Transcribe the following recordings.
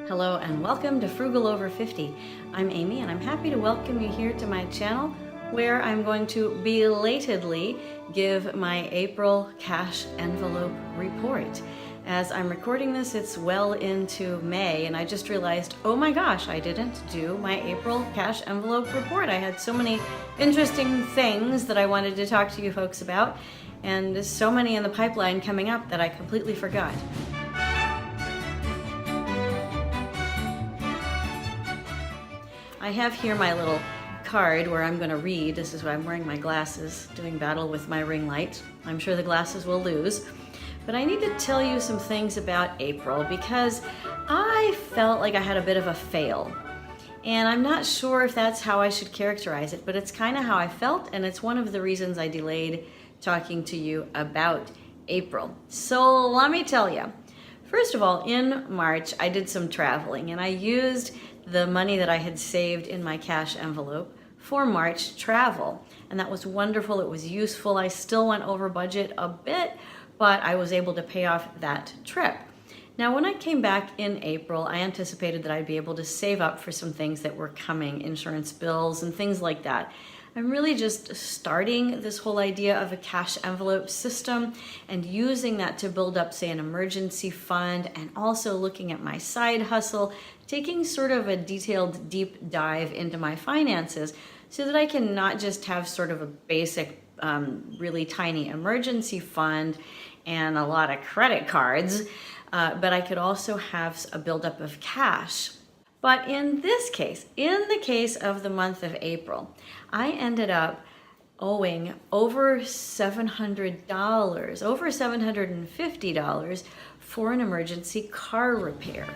Hello and welcome to Frugal Over 50. I'm Amy and I'm happy to welcome you here to my channel where I'm going to belatedly give my April cash envelope report. As I'm recording this, it's well into May and I just realized, oh my gosh, I didn't do my April cash envelope report. I had so many interesting things that I wanted to talk to you folks about, and there's so many in the pipeline coming up that I completely forgot. I have here my little card where I'm going to read. This is why I'm wearing my glasses, doing battle with my ring light. I'm sure the glasses will lose. But I need to tell you some things about April because I felt like I had a bit of a fail. And I'm not sure if that's how I should characterize it, but it's kind of how I felt, and it's one of the reasons I delayed talking to you about April. So let me tell you. First of all, in March, I did some traveling, and I used the money that I had saved in my cash envelope for March travel. And that was wonderful. It was useful. I still went over budget a bit, but I was able to pay off that trip. Now, when I came back in April, I anticipated that I'd be able to save up for some things that were coming, insurance bills and things like that. I'm really just starting this whole idea of a cash envelope system and using that to build up, say, an emergency fund, and also looking at my side hustle, taking sort of a detailed deep dive into my finances so that I can not just have sort of a basic, really tiny emergency fund and a lot of credit cards, but I could also have a buildup of cash. But in this case, in the case of the month of April, I ended up owing over $700, over $750 for an emergency car repair.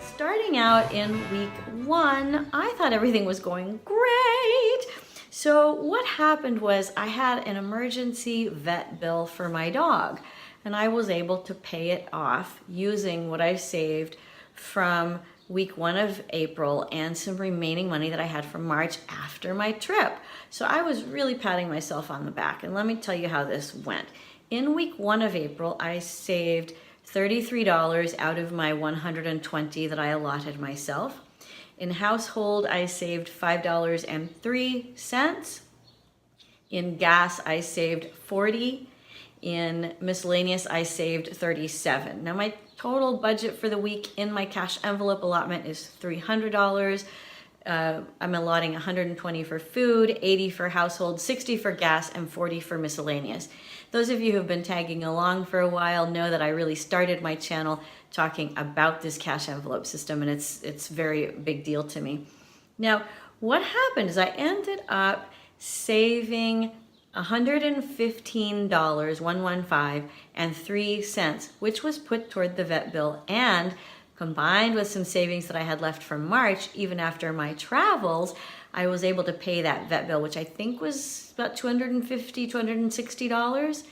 Starting out in week 1, I thought everything was going great. So what happened was I had an emergency vet bill for my dog, and I was able to pay it off using what I saved from week 1 of April and some remaining money that I had from March after my trip. So I was really patting myself on the back, and let me tell you how this went. In week 1 of April, I saved $33 out of my $120 that I allotted myself. In household, I saved $5.03. In gas, I saved $40. In miscellaneous, I saved $37. Now my total budget for the week in my cash envelope allotment is $300. I'm allotting $120 for food, $80 for household, $60 for gas, and $40 for miscellaneous. Those of you who have been tagging along for a while know that I really started my channel talking about this cash envelope system, and it's very big deal to me. Now, what happened is I ended up saving $115, $115.03, which was put toward the vet bill, and combined with some savings that I had left from March, even after my travels, I was able to pay that vet bill, which I think was about $250, $260.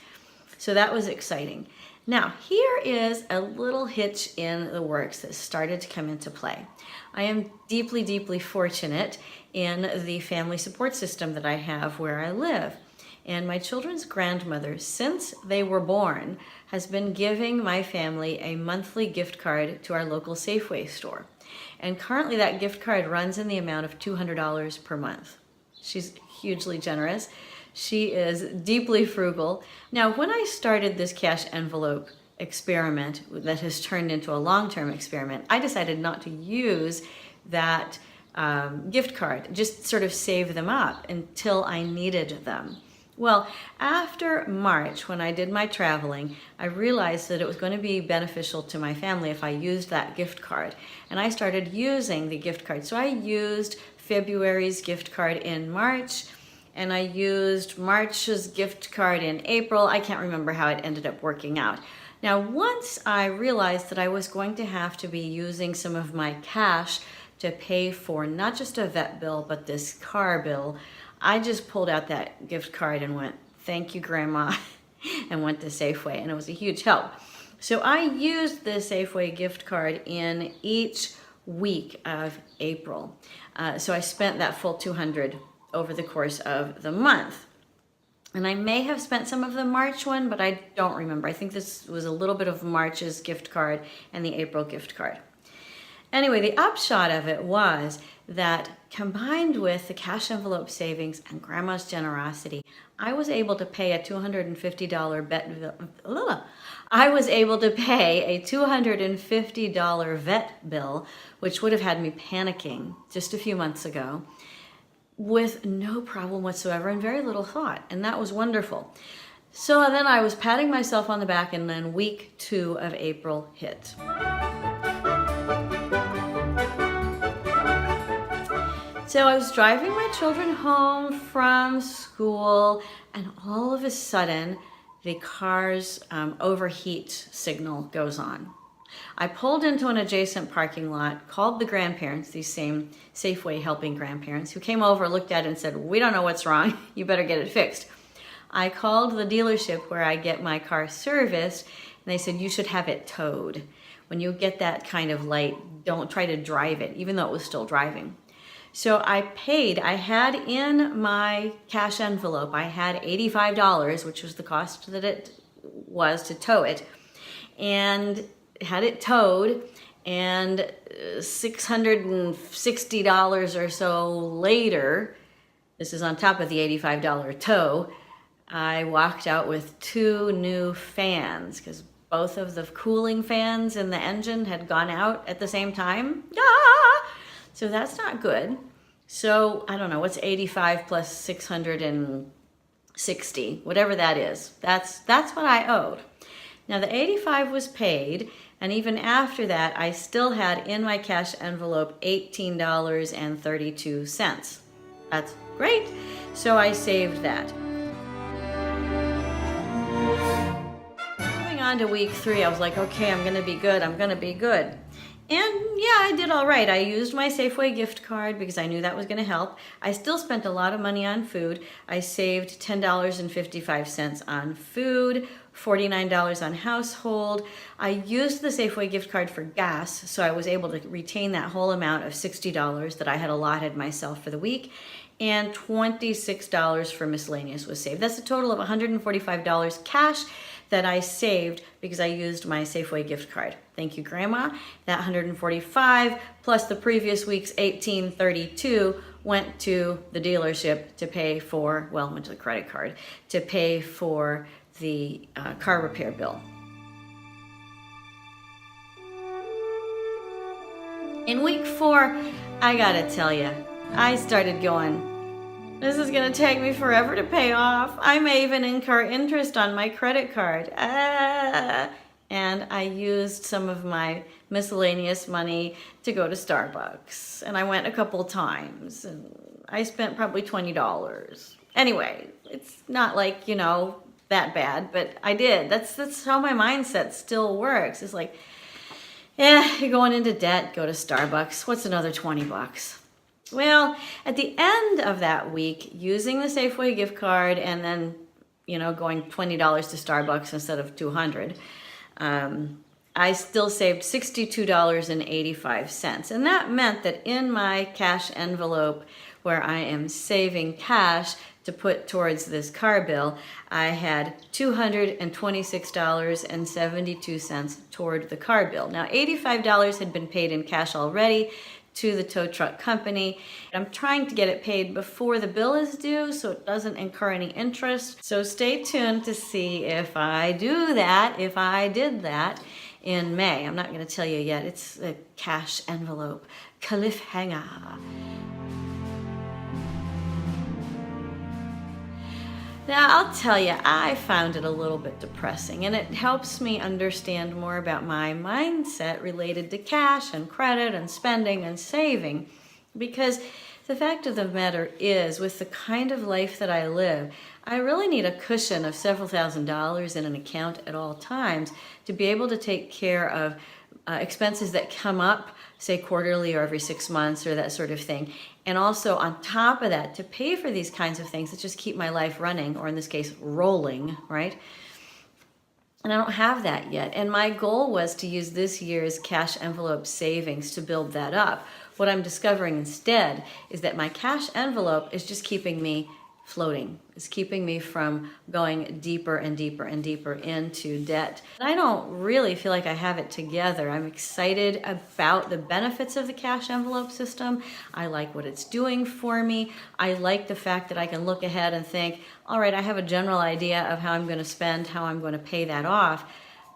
So that was exciting. Now, here is a little hitch in the works that started to come into play. I am deeply, deeply fortunate in the family support system that I have where I live. And my children's grandmother, since they were born, has been giving my family a monthly gift card to our local Safeway store. And currently that gift card runs in the amount of $200 per month. She's hugely generous. She is deeply frugal. Now, when I started this cash envelope experiment that has turned into a long-term experiment, I decided not to use that gift card, just sort of save them up until I needed them. Well, after March, when I did my traveling, I realized that it was going to be beneficial to my family if I used that gift card. And I started using the gift card. So I used February's gift card in March, and I used March's gift card in April. I can't remember how it ended up working out. Now, once I realized that I was going to have to be using some of my cash to pay for not just a vet bill, but this car bill, I just pulled out that gift card and went, thank you, Grandma, and went to Safeway, and it was a huge help. So I used the Safeway gift card in each week of April. So I spent that full $200 over the course of the month. And I may have spent some of the March one, but I don't remember. I think this was a little bit of March's gift card and the April gift card. Anyway, the upshot of it was that combined with the cash envelope savings and Grandma's generosity, I was able to pay a $250 I was able to pay a $250 vet bill, which would have had me panicking just a few months ago, with no problem whatsoever and very little thought. And that was wonderful. So then I was patting myself on the back, and then week 2 of April hit. So I was driving my children home from school, and all of a sudden, the car's overheat signal goes on. I pulled into an adjacent parking lot, called the grandparents, these same Safeway helping grandparents, who came over, looked at it, and said, "We don't know what's wrong. You better get it fixed." I called the dealership where I get my car serviced, and they said, "You should have it towed. When you get that kind of light, don't try to drive it," even though it was still driving. So I paid. I had in my cash envelope, I had $85, which was the cost that it was to tow it, and had it towed, and $660 or so later, this is on top of the $85 tow, I walked out with 2 new fans, because both of the cooling fans in the engine had gone out at the same time. Ah! So that's not good. So I don't know, what's 85 plus 660, whatever that is. That's what I owed. Now the 85 was paid, and even after that, I still had in my cash envelope $18.32. That's great. So I saved that. Moving on to week 3, I was like, okay, I'm gonna be good. And yeah, I did all right. I used my Safeway gift card because I knew that was going to help. I still spent a lot of money on food. I saved $10.55 on food, $49 on household. I used the Safeway gift card for gas, so I was able to retain that whole amount of $60 that I had allotted myself for the week, and $26 for miscellaneous was saved. That's a total of $145 cash that I saved because I used my Safeway gift card. Thank you, Grandma. That $145 plus the previous week's $18.32 went to the dealership to pay for, well, went to the credit card, to pay for the car repair bill. In week 4, I gotta tell you, I started going, this is gonna take me forever to pay off. I may even incur interest on my credit card. And I used some of my miscellaneous money to go to Starbucks. And I went a couple times, and I spent probably $20. Anyway, it's not like, that bad, but I did. That's how my mindset still works. It's like, you're going into debt, go to Starbucks. What's another $20? Well, at the end of that week, using the Safeway gift card and then, going $20 to Starbucks instead of $200, I still saved $62.85. And that meant that in my cash envelope, where I am saving cash to put towards this car bill, I had $226.72 toward the car bill. Now, $85 had been paid in cash already to the tow truck company. I'm trying to get it paid before the bill is due so it doesn't incur any interest. So stay tuned to see if I did that in May. I'm not going to tell you yet. It's a cash envelope cliffhanger. Now, I'll tell you, I found it a little bit depressing, and it helps me understand more about my mindset related to cash and credit and spending and saving, because the fact of the matter is, with the kind of life that I live, I really need a cushion of several $1,000s in an account at all times to be able to take care of expenses that come up, say quarterly or every 6 months or that sort of thing. And also on top of that, to pay for these kinds of things that just keep my life running, or in this case, rolling, right? And I don't have that yet. And my goal was to use this year's cash envelope savings to build that up. What I'm discovering instead is that my cash envelope is just keeping me floating. It's keeping me from going deeper and deeper and deeper into debt. And I don't really feel like I have it together. I'm excited about the benefits of the cash envelope system. I like what it's doing for me. I like the fact that I can look ahead and think, all right, I have a general idea of how I'm going to spend, how I'm going to pay that off.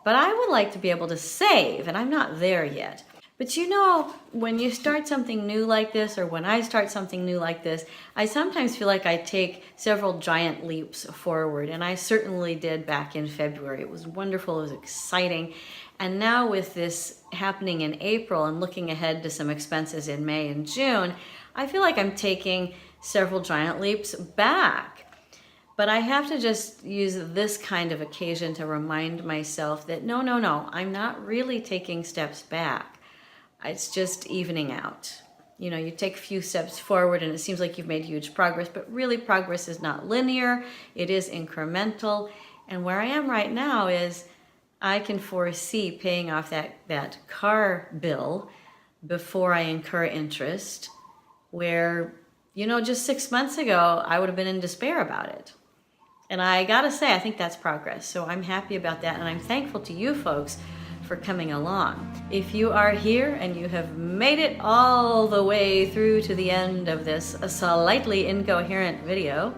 But I would like to be able to save, and I'm not there yet. But you know, when you start something new like this, or when I start something new like this, I sometimes feel like I take several giant leaps forward, and I certainly did back in February. It was wonderful, it was exciting. And now with this happening in April and looking ahead to some expenses in May and June, I feel like I'm taking several giant leaps back. But I have to just use this kind of occasion to remind myself that no, I'm not really taking steps back. It's just evening out. You know, you take a few steps forward and it seems like you've made huge progress, but really progress is not linear. It is incremental. And where I am right now is I can foresee paying off that car bill before I incur interest, where, you know, just 6 months ago, I would have been in despair about it. And I gotta say, I think that's progress. So I'm happy about that, and I'm thankful to you folks for coming along. If you are here and you have made it all the way through to the end of this slightly incoherent video,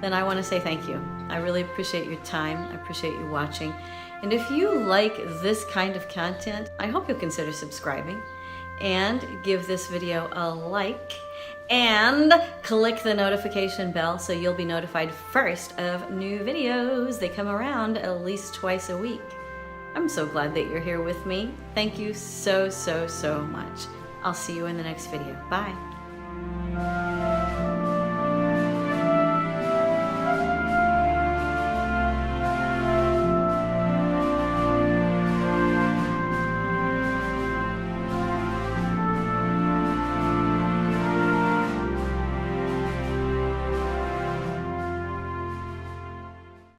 then I want to say thank you. I really appreciate your time. I appreciate you watching. And if you like this kind of content, I hope you'll consider subscribing and give this video a like and click the notification bell so you'll be notified first of new videos. They come around at least twice a week. I'm so glad that you're here with me. Thank you so much. I'll see you in the next video. Bye.